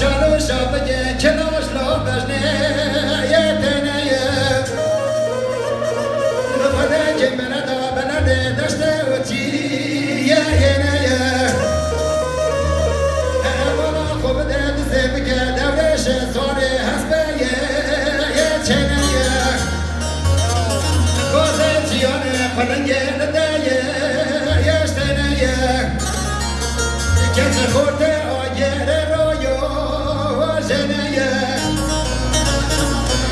شالو شابه کناش لو بجنه یتنه لفده جمله دا بلده دشته و چی یه والا خوب ده دسته بکه دورش سواره حسبه یه چنه گوزه جیانه پلنگه نده یشتنه کسی خورده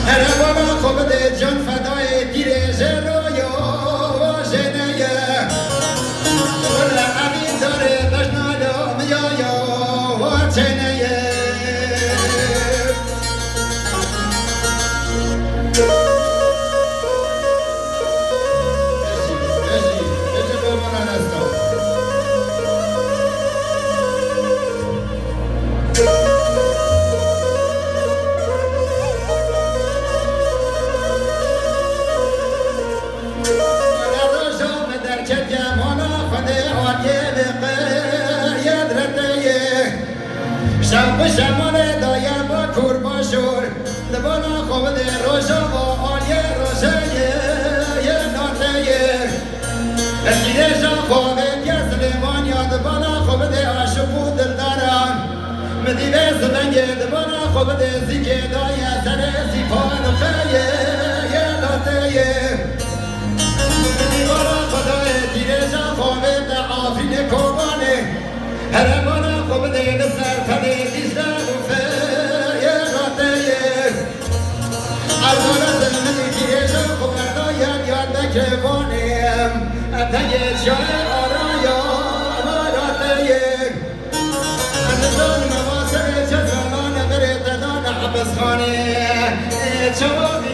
هر بالا خوب ده جان فدای تیره جرویا و جنیه ولا عبی داره بجنالا میایا و جنیه اجی بابانا نستا شب شمانه دایم با کور باشور لبانا خوب ده روشا با آلیه روشه یه ناته اسکیده شا خوبه که سلیمان یا دبانا خوب ده عشقو دلداران مدیوه زبنگه دبانا خوب ده زیگه دایه سر سیپان و خیه یه ناته مدیوانا خدای تیره شا خوبه ده آفین کوبانه هر بانا خوب ده نسر تنه دیشنه و فیه ناتیه ارزانه زمینی تیره شا خوب اردایم یاد بکوانیم اتیه جای آرایا ناتیه نزان مواسه چه زمان بره تدان عبس خانه چوابی